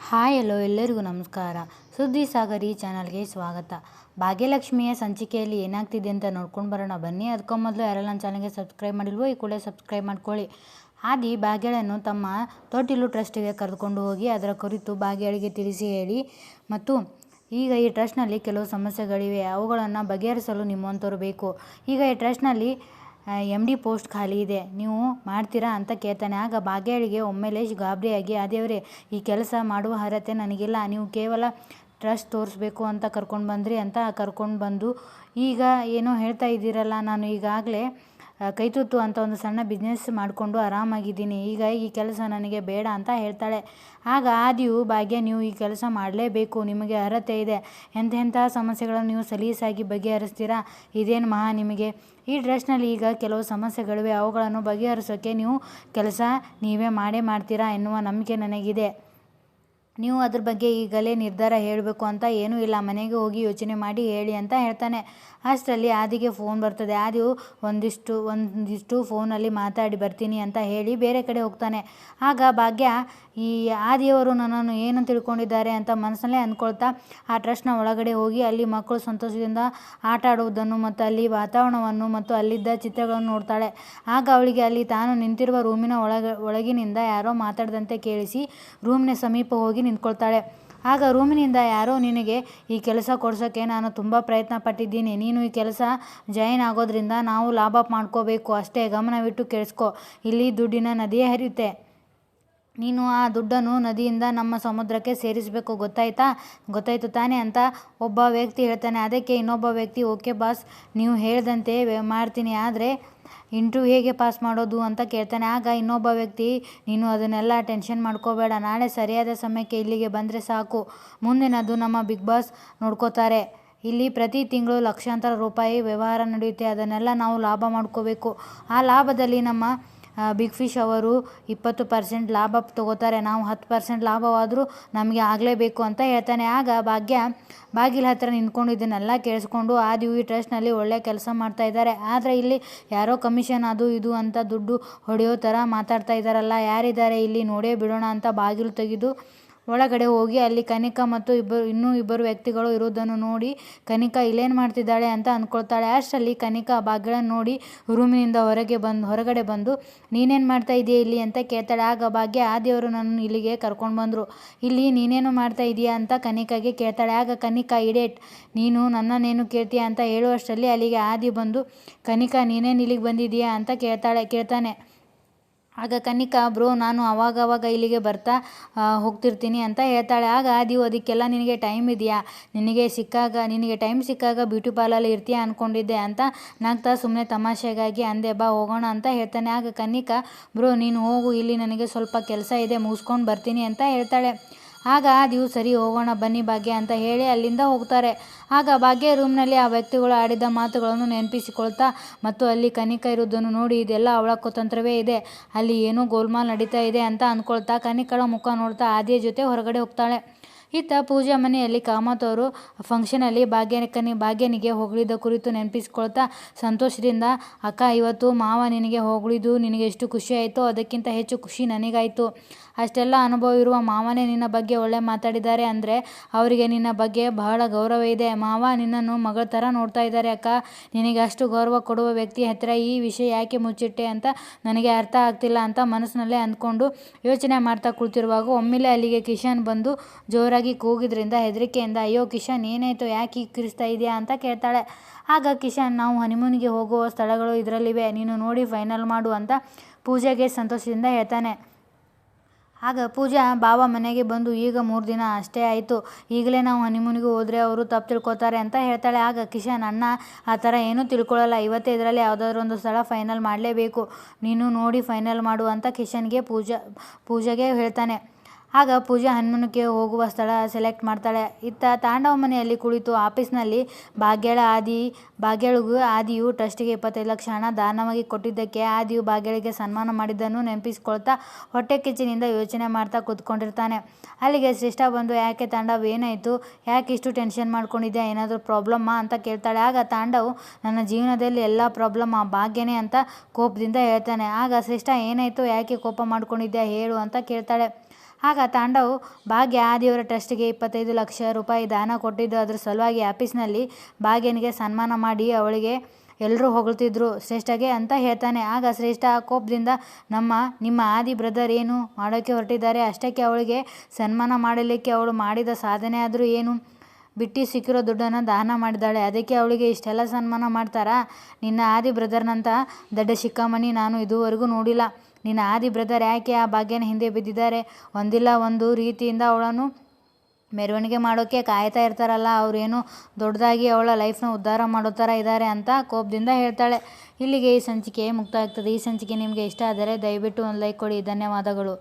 Hi hello ಎಲ್ಲರಿಗೂ ನಮಸ್ಕಾರ. ಸುದ್ದಿ ಸಾಗರ್ ಈ ಚಾನಲ್ಗೆ ಸ್ವಾಗತ. ಭಾಗ್ಯಲಕ್ಷ್ಮಿಯ ಸಂಚಿಕೆಯಲ್ಲಿ ಏನಾಗ್ತಿದೆ ಅಂತ ನೋಡ್ಕೊಂಡು ಬರೋಣ ಬನ್ನಿ. ಅದಕ್ಕೂ ಮೊದಲು ಯಾರೆಲ್ಲ ನನ್ನ ಚಾನಲ್ಗೆ ಸಬ್ಸ್ಕ್ರೈಬ್ ಮಾಡಿಲ್ವೋ ಈ ಕೂಡಲೇ ಸಬ್ಸ್ಕ್ರೈಬ್ ಮಾಡ್ಕೊಳ್ಳಿ. ಆದಿ ಭಾಗ್ಯಳನ್ನು ತಮ್ಮ ತೊಟ್ಟಿಲು ಟ್ರಸ್ಟಿಗೆ ಕರೆದುಕೊಂಡು ಹೋಗಿ ಅದರ ಕುರಿತು ಭಾಗ್ಯಳಿಗೆ ತಿಳಿಸಿ ಹೇಳಿ ಮತ್ತು ಈಗ ಈ ಟ್ರಸ್ಟ್ನಲ್ಲಿ ಕೆಲವು ಸಮಸ್ಯೆಗಳಿವೆ, ಅವುಗಳನ್ನು ಬಗೆಹರಿಸಲು ನಿಮ್ಮಂಥವ್ರು ಬೇಕು. ಈಗ ಈ ಟ್ರಸ್ಟ್ನಲ್ಲಿ MD ಪೋಸ್ಟ್ ಖಾಲಿ ಇದೆ, ನೀವು ಮಾಡ್ತೀರಾ ಅಂತ ಕೇಳ್ತಾನೆ. ಆಗ ಭಾಗ್ಯಳಿಗೆ ಒಮ್ಮೆಲೆ ಗಾಬರಿಯಾಗಿ, ದೇವರೇ, ಈ ಕೆಲಸ ಮಾಡುವ ಅರ್ಹತೆ ನನಗಿಲ್ಲ, ನೀವು ಕೇವಲ ಟ್ರಸ್ಟ್ ತೋರಿಸ್ಬೇಕು ಅಂತ ಕರ್ಕೊಂಡು ಬಂದ್ರಿ ಅಂತ ಕರ್ಕೊಂಡು ಬಂದು ಈಗ ಏನೋ ಹೇಳ್ತಾ ಇದ್ದೀರಲ್ಲ, ನಾನು ಈಗಾಗಲೇ ಕೈತುತ್ತು ಅಂತ ಒಂದು ಸಣ್ಣ ಬಿಸ್ನೆಸ್ ಮಾಡಿಕೊಂಡು ಆರಾಮಾಗಿದ್ದೀನಿ, ಈಗ ಈ ಕೆಲಸ ನನಗೆ ಬೇಡ ಅಂತ ಹೇಳ್ತಾಳೆ. ಆಗ ಆದಿಯು, ಭಾಗ್ಯ, ನೀವು ಈ ಕೆಲಸ ಮಾಡಲೇಬೇಕು, ನಿಮಗೆ ಅರ್ಹತೆ ಇದೆ, ಎಂತೆಂಥ ಸಮಸ್ಯೆಗಳನ್ನು ನೀವು ಸಲೀಸಾಗಿ ಬಗೆಹರಿಸ್ತೀರಾ, ಇದೇನು ಮಹಾ ನಿಮಗೆ. ಈ ಟ್ರಸ್ಟ್ನಲ್ಲಿ ಈಗ ಕೆಲವು ಸಮಸ್ಯೆಗಳಿವೆ, ಅವುಗಳನ್ನು ಬಗೆಹರಿಸೋಕ್ಕೆ ನೀವು ಕೆಲಸ ನೀವೇ ಮಾಡ್ತೀರಾ ಎನ್ನುವ ನಂಬಿಕೆ ನನಗಿದೆ. ನೀವು ಅದ್ರ ಬಗ್ಗೆ ಈಗಲೇ ನಿರ್ಧಾರ ಹೇಳಬೇಕು ಅಂತ ಏನೂ ಇಲ್ಲ, ಮನೆಗೆ ಹೋಗಿ ಯೋಚನೆ ಮಾಡಿ ಹೇಳಿ ಅಂತ ಹೇಳ್ತಾನೆ. ಅಷ್ಟರಲ್ಲಿ ಆದಿಗೆ ಫೋನ್ ಬರ್ತದೆ. ಆದಿಯು ಒಂದಿಷ್ಟು ಫೋನಲ್ಲಿ ಮಾತಾಡಿ ಬರ್ತೀನಿ ಅಂತ ಹೇಳಿ ಬೇರೆ ಕಡೆ ಹೋಗ್ತಾನೆ. ಆಗ ಭಾಗ್ಯ, ಈ ಆದಿಯವರು ನನ್ನನ್ನು ಏನು ತಿಳ್ಕೊಂಡಿದ್ದಾರೆ ಅಂತ ಮನಸ್ಸಲ್ಲೇ ಅಂದ್ಕೊಳ್ತಾ ಆ ಟ್ರಸ್ಟ್ನ ಒಳಗಡೆ ಹೋಗಿ ಅಲ್ಲಿ ಮಕ್ಕಳು ಸಂತೋಷದಿಂದ ಆಟ ಆಡುವುದನ್ನು ಮತ್ತು ಅಲ್ಲಿ ವಾತಾವರಣವನ್ನು ಮತ್ತು ಅಲ್ಲಿದ್ದ ಚಿತ್ರಗಳನ್ನು ನೋಡ್ತಾಳೆ. ಆಗ ಅವಳಿಗೆ ಅಲ್ಲಿ ತಾನು ನಿಂತಿರುವ ರೂಮಿನ ಒಳಗಿನಿಂದ ಯಾರೋ ಮಾತಾಡದಂತೆ ಕೇಳಿಸಿ ರೂಮಿನ ಸಮೀಪ ಹೋಗಿ ನಿಂತ್ಕೊಳ್ತಾಳೆ. ಆಗ ರೂಮಿನಿಂದ ಯಾರೋ, ನಿನಗೆ ಈ ಕೆಲಸ ಕೊಡ್ಸೋಕ್ಕೆ ನಾನು ತುಂಬ ಪ್ರಯತ್ನ ಪಟ್ಟಿದ್ದೀನಿ, ನೀನು ಈ ಕೆಲಸ ಜಾಯಿನ್ ಆಗೋದ್ರಿಂದ ನಾವು ಲಾಭ ಮಾಡ್ಕೋಬೇಕು ಅಷ್ಟೇ, ಗಮನವಿಟ್ಟು ಕೇಳಿಸ್ಕೊ, ಇಲ್ಲಿ ದುಡ್ಡಿನ ನದಿಯೇ ಹರಿಯುತ್ತೆ, ನೀನು ಆ ದುಡ್ಡನ್ನು ನದಿಯಿಂದ ನಮ್ಮ ಸಮುದ್ರಕ್ಕೆ ಸೇರಿಸಬೇಕು, ಗೊತ್ತಾಯ್ತು ತಾನೇ ಅಂತ ಒಬ್ಬ ವ್ಯಕ್ತಿ ಹೇಳ್ತಾನೆ. ಅದಕ್ಕೆ ಇನ್ನೊಬ್ಬ ವ್ಯಕ್ತಿ, ಓಕೆ ಬಾಸ್, ನೀವು ಹೇಳ್ದಂತೆ ಮಾಡ್ತೀನಿ, ಆದರೆ ಇಂಟರ್ವ್ಯೂ ಹೇಗೆ ಪಾಸ್ ಮಾಡೋದು ಅಂತ ಕೇಳ್ತಾನೆ. ಆಗ ಇನ್ನೊಬ್ಬ ವ್ಯಕ್ತಿ, ನೀನು ಅದನ್ನೆಲ್ಲ ಟೆನ್ಷನ್ ಮಾಡ್ಕೋಬೇಡ, ನಾಳೆ ಸರಿಯಾದ ಸಮಯಕ್ಕೆ ಇಲ್ಲಿಗೆ ಬಂದರೆ ಸಾಕು, ಮುಂದಿನದು ನಮ್ಮ ಬಿಗ್ ಬಾಸ್ ನೋಡ್ಕೋತಾರೆ, ಇಲ್ಲಿ ಪ್ರತಿ ತಿಂಗಳು ಲಕ್ಷಾಂತರ ರೂಪಾಯಿ ವ್ಯವಹಾರ ನಡೆಯುತ್ತೆ, ಅದನ್ನೆಲ್ಲ ನಾವು ಲಾಭ ಮಾಡ್ಕೋಬೇಕು, ಆ ಲಾಭದಲ್ಲಿ ನಮ್ಮ ಬಿಗ್ ಫಿಶ್ ಅವರು 20% ಲಾಭ ತಗೋತಾರೆ, ನಾವು 10% ಲಾಭವಾದರೂ ನಮಗೆ ಆಗಲೇಬೇಕು ಅಂತ ಹೇಳ್ತಾನೆ. ಆಗ ಭಾಗ್ಯ ಬಾಗಿಲ ಹತ್ತಿರ ನಿಂತ್ಕೊಂಡು ಇದನ್ನೆಲ್ಲ ಕೇಳಿಸ್ಕೊಂಡು, ಆದಿಯು ಈ ಟ್ರಸ್ಟ್ನಲ್ಲಿ ಒಳ್ಳೆ ಕೆಲಸ ಮಾಡ್ತಾ ಇದ್ದಾರೆ, ಆದರೆ ಇಲ್ಲಿ ಯಾರೋ ಕಮಿಷನ್ ಅದು ಇದು ಅಂತ ದುಡ್ಡು ಹೊಡೆಯೋ ಥರ ಮಾತಾಡ್ತಾ ಇದ್ದಾರಲ್ಲ, ಯಾರಿದ್ದಾರೆ ಇಲ್ಲಿ ನೋಡೇ ಬಿಡೋಣ ಅಂತ ಬಾಗಿಲು ತೆಗೆದು ಒಳಗಡೆ ಹೋಗಿ ಅಲ್ಲಿ ಕನಿಕಾ ಮತ್ತು ಇನ್ನೂ ಇಬ್ಬರು ವ್ಯಕ್ತಿಗಳು ಇರುವುದನ್ನು ನೋಡಿ ಕನಿಕಾ ಇಲ್ಲೇನು ಮಾಡ್ತಿದ್ದಾಳೆ ಅಂತ ಅಂದ್ಕೊಳ್ತಾಳೆ. ಅಷ್ಟರಲ್ಲಿ ಕನಿಕಾ ಭಾಗ್ಯಳನ್ನು ನೋಡಿ ರೂಮಿನಿಂದ ಹೊರಗಡೆ ಬಂದು ನೀನೇನು ಮಾಡ್ತಾ ಇದೆಯಾ ಇಲ್ಲಿ ಅಂತ ಕೇಳ್ತಾಳೆ. ಆಗ ಭಾಗ್ಯ, ಆದಿಯವರು ನನ್ನನ್ನು ಇಲ್ಲಿಗೆ ಕರ್ಕೊಂಡು ಬಂದರು, ಇಲ್ಲಿ ನೀನೇನು ಮಾಡ್ತಾ ಇದೆಯಾ ಅಂತ ಕನಿಕಾಗೆ ಕೇಳ್ತಾಳೆ. ಆಗ ಕನಿಕಾ, ಇಡೇಟ್, ನೀನು ನನ್ನನ್ನೇನು ಕೇಳ್ತೀಯಾ ಅಂತ ಹೇಳುವಷ್ಟರಲ್ಲಿ ಅಲ್ಲಿಗೆ ಆದಿ ಬಂದು, ಕನಿಕಾ ನೀನೇನು ಇಲ್ಲಿಗೆ ಬಂದಿದೆಯಾ ಅಂತ ಕೇಳ್ತಾನೆ. ಆಗ ಕನಿಕಾ, ಬ್ರೋ, ನಾನು ಅವಾಗವಾಗ ಇಲ್ಲಿಗೆ ಬರ್ತಾ ಹೋಗ್ತಿರ್ತೀನಿ ಅಂತ ಹೇಳ್ತಾಳೆ. ಆಗ ಆದಿಯು, ಅದಕ್ಕೆಲ್ಲ ನಿನಗೆ ಟೈಮ್ ಇದೆಯಾ, ನಿನಗೆ ಟೈಮ್ ಸಿಕ್ಕಾಗ ಬ್ಯೂಟಿ ಪಾರ್ಲರಲ್ಲಿ ಇರ್ತೀಯಾ ಅಂದ್ಕೊಂಡಿದ್ದೆ ಅಂತ ನಗ್ತಾ ಸುಮ್ಮನೆ ತಮಾಷೆಗಾಗಿ ಅಂದೆ, ಬಾ ಹೋಗೋಣ ಅಂತ ಹೇಳ್ತಾನೆ. ಆಗ ಕನಿಕಾ, ಬ್ರೋ ನೀನು ಹೋಗು, ಇಲ್ಲಿ ನನಗೆ ಸ್ವಲ್ಪ ಕೆಲಸ ಇದೆ, ಮುಗಿಸ್ಕೊಂಡು ಬರ್ತೀನಿ ಅಂತ ಹೇಳ್ತಾಳೆ. ಆಗ ಆದಿಯು, ಸರಿ ಹೋಗೋಣ ಬನ್ನಿ ಭಾಗ್ಯ ಅಂತ ಹೇಳಿ ಅಲ್ಲಿಂದ ಹೋಗ್ತಾರೆ. ಆಗ ಭಾಗ್ಯ ರೂಮ್ನಲ್ಲಿ ಆ ವ್ಯಕ್ತಿಗಳು ಆಡಿದ ಮಾತುಗಳನ್ನು ನೆನಪಿಸಿಕೊಳ್ತಾ ಮತ್ತು ಅಲ್ಲಿ ಕನಿಕಾ ಇರುವುದನ್ನು ನೋಡಿ ಇದೆಲ್ಲ ಅವಳ ಕುತಂತ್ರವೇ ಇದೆ, ಅಲ್ಲಿ ಏನೋ ಗೋಲ್ಮಾಲ್ ನಡೀತಾ ಇದೆ ಅಂತ ಅಂದ್ಕೊಳ್ತಾ ಕನಿಕಳ ಮುಖ ನೋಡ್ತಾ ಆದಿಯ ಜೊತೆ ಹೊರಗಡೆ ಹೋಗ್ತಾಳೆ. ಇತ್ತ ಪೂಜಾ ಮನೆಯಲ್ಲಿ ಕಾಮತ್ ಅವರು ಫಂಕ್ಷನಲ್ಲಿ ಭಾಗ್ಯನಿಗೆ ಹೊಗಳಿದ ಕುರಿತು ನೆನಪಿಸ್ಕೊಳ್ತಾ ಸಂತೋಷದಿಂದ, ಅಕ್ಕ, ಇವತ್ತು ಮಾವ ನಿನಗೆ ಹೊಗಳಿದ್ದು ನಿನಗೆ ಎಷ್ಟು ಖುಷಿ ಆಯಿತೋ ಅದಕ್ಕಿಂತ ಹೆಚ್ಚು ಖುಷಿ ನನಗಾಯಿತು, ಅಷ್ಟೆಲ್ಲ ಅನುಭವ ಇರುವ ಮಾವನೇ ನಿನ್ನ ಬಗ್ಗೆ ಒಳ್ಳೆ ಮಾತಾಡಿದ್ದಾರೆ ಅಂದರೆ ಅವರಿಗೆ ನಿನ್ನ ಬಗ್ಗೆ ಬಹಳ ಗೌರವ ಇದೆ, ಮಾವ ನಿನ್ನನ್ನು ಮಗಳ ಥರ ನೋಡ್ತಾ ಇದ್ದಾರೆ ಅಕ್ಕ, ನಿನಗೆ ಅಷ್ಟು ಗೌರವ ಕೊಡುವ ವ್ಯಕ್ತಿ ಹತ್ತಿರ ಈ ವಿಷಯ ಯಾಕೆ ಮುಚ್ಚಿಟ್ಟೆ ಅಂತ ನನಗೆ ಅರ್ಥ ಆಗ್ತಿಲ್ಲ ಅಂತ ಮನಸ್ಸಿನಲ್ಲೇ ಅಂದ್ಕೊಂಡು ಯೋಚನೆ ಮಾಡ್ತಾ ಕುಳಿತಿರುವಾಗ ಒಮ್ಮೆಲೆ ಅಲ್ಲಿಗೆ ಕಿಶನ್ ಬಂದು ಜೋರಾಗಿ ಕೂಗಿದ್ರಿಂದ ಹೆದರಿಕೆಯಿಂದ, ಅಯ್ಯೋ ಕಿಶನ್, ಏನಾಯಿತು, ಯಾಕೆ ಕಿರಿಸ್ತಾ ಇದೆಯಾ ಅಂತ ಕೇಳ್ತಾಳೆ. ಆಗ ಕಿಶನ್, ನಾವು ಹನಿಮೂನಿಗೆ ಹೋಗುವ ಸ್ಥಳಗಳು ಇದರಲ್ಲಿವೆ, ನೀನು ನೋಡಿ ಫೈನಲ್ ಮಾಡು ಅಂತ ಪೂಜೆಗೆ ಸಂತೋಷದಿಂದ ಹೇಳ್ತಾನೆ. ಆಗ ಪೂಜಾ, ಬಾವ ಮನೆಗೆ ಬಂದು ಈಗ 3 ದಿನ ಅಷ್ಟೇ ಆಯಿತು, ಈಗಲೇ ನಾವು ಹನಿಮೂನಿಗೆ ಹೋದರೆ ಅವರು ತಪ್ಪು ತಿಳ್ಕೊತಾರೆ ಅಂತ ಹೇಳ್ತಾಳೆ. ಆಗ ಕಿಶನ್, ಅಣ್ಣ ಆ ಥರ ಏನೂ ತಿಳ್ಕೊಳ್ಳಲ್ಲ, ಇವತ್ತೇ ಇದರಲ್ಲಿ ಯಾವುದಾದ್ರೂ ಒಂದು ಸ್ಥಳ ಫೈನಲ್ ಮಾಡಲೇಬೇಕು, ನೀನು ನೋಡಿ ಫೈನಲ್ ಮಾಡು ಅಂತ ಕಿಶನ್ಗೆ ಪೂಜೆಗೆ ಹೇಳ್ತಾನೆ. ಆಗ ಪೂಜಾ ಹನಿಮೂನಿಗೆ ಹೋಗುವ ಸ್ಥಳ ಸೆಲೆಕ್ಟ್ ಮಾಡ್ತಾಳೆ. ಇತ್ತ ತಾಂಡವ ಮನೆಯಲ್ಲಿ ಕುಳಿತು ಆಫೀಸ್ನಲ್ಲಿ ಭಾಗ್ಯಳಿಗೂ ಆದಿಯು ಟ್ರಸ್ಟಿಗೆ 25 ಲಕ್ಷ ಹಣ ದಾನವಾಗಿ ಕೊಟ್ಟಿದ್ದಕ್ಕೆ ಆದಿಯು ಭಾಗ್ಯಳಿಗೆ ಸನ್ಮಾನ ಮಾಡಿದ್ದನ್ನು ನೆನಪಿಸ್ಕೊಳ್ತಾ ಹೊಟ್ಟೆ ಕಿಚ್ಚಿನಿಂದ ಯೋಚನೆ ಮಾಡ್ತಾ ಕೂತ್ಕೊಂಡಿರ್ತಾನೆ. ಅಲ್ಲಿಗೆ ಶ್ರೇಷ್ಠ ಬಂದು, ಯಾಕೆ ತಾಂಡವ್, ಏನಾಯಿತು, ಯಾಕೆ ಇಷ್ಟು ಟೆನ್ಷನ್ ಮಾಡ್ಕೊಂಡಿದ್ಯಾ, ಏನಾದರೂ ಪ್ರಾಬ್ಲಮ್ಮಾ ಅಂತ ಕೇಳ್ತಾಳೆ. ಆಗ ತಾಂಡವ್, ನನ್ನ ಜೀವನದಲ್ಲಿ ಎಲ್ಲ ಪ್ರಾಬ್ಲಮ್ ಆ ಭಾಗ್ಯನೇ ಅಂತ ಕೋಪದಿಂದ ಹೇಳ್ತಾನೆ. ಆಗ ಶ್ರೇಷ್ಠ, ಏನಾಯಿತು, ಯಾಕೆ ಕೋಪ ಮಾಡ್ಕೊಂಡಿದ್ಯಾ ಹೇಳು ಅಂತ ಕೇಳ್ತಾಳೆ. ಆಗ ತಾಂಡವ್ ಭಾಗ್ಯ ಆದಿಯವರ ಟ್ರಸ್ಟ್ಗೆ 25 ಲಕ್ಷ ರೂಪಾಯಿ ದಾನ ಕೊಟ್ಟಿದ್ದು, ಅದರ ಸಲುವಾಗಿ ಆಫೀಸ್ನಲ್ಲಿ ಭಾಗ್ಯನಿಗೆ ಸನ್ಮಾನ ಮಾಡಿ ಅವಳಿಗೆ ಎಲ್ಲರೂ ಹೊಗಳ್ತಿದ್ರು ಶ್ರೇಷ್ಠಗೆ ಅಂತ ಹೇಳ್ತಾನೆ. ಆಗ ಶ್ರೇಷ್ಠ ಕೋಪದಿಂದ ನಿಮ್ಮ ಆದಿ ಬ್ರದರ್ ಏನು ಮಾಡೋಕ್ಕೆ ಹೊರಟಿದ್ದಾರೆ, ಅಷ್ಟಕ್ಕೆ ಅವಳಿಗೆ ಸನ್ಮಾನ ಮಾಡಲಿಕ್ಕೆ ಅವಳು ಮಾಡಿದ ಸಾಧನೆ ಆದರೂ ಏನು, ಬಿಟ್ಟು ಸಿಕ್ಕಿರೋ ದುಡ್ಡನ್ನು ದಾನ ಮಾಡಿದ್ದಾಳೆ, ಅದಕ್ಕೆ ಅವಳಿಗೆ ಇಷ್ಟೆಲ್ಲ ಸನ್ಮಾನ ಮಾಡ್ತಾರಾ? ನಿನ್ನ ಆದಿ ಬ್ರದರ್ನಂಥ ದಡ್ಡ ಶಿಖಾಮಣಿ ನಾನು ಇದುವರೆಗೂ ನೋಡಿಲ್ಲ. ನಿನ್ನ ಆದಿ ಬ್ರದರ್ ಯಾಕೆ ಆ ಭಾಗ್ಯನ ಹಿಂದೆ ಬಿದ್ದಿದ್ದಾರೆ? ಒಂದಿಲ್ಲ ಒಂದು ರೀತಿಯಿಂದ ಅವಳನ್ನು ಮೆರವಣಿಗೆ ಮಾಡೋಕ್ಕೆ ಕಾಯ್ತಾ ಇರ್ತಾರಲ್ಲ, ಅವರೇನು ದೊಡ್ಡದಾಗಿ ಅವಳ ಲೈಫ್ನ ಉದ್ಧಾರ ಮಾಡೋ ಥರ ಇದ್ದಾರೆ ಅಂತ ಕೋಪದಿಂದ ಹೇಳ್ತಾಳೆ. ಇಲ್ಲಿಗೆ ಈ ಸಂಚಿಕೆ ಮುಕ್ತಾಯ ಆಗ್ತದೆ. ಈ ಸಂಚಿಕೆ ನಿಮಗೆ ಇಷ್ಟ ಆದರೆ ದಯವಿಟ್ಟು ಒಂದು ಲೈಕ್ ಕೊಡಿ. ಧನ್ಯವಾದಗಳು.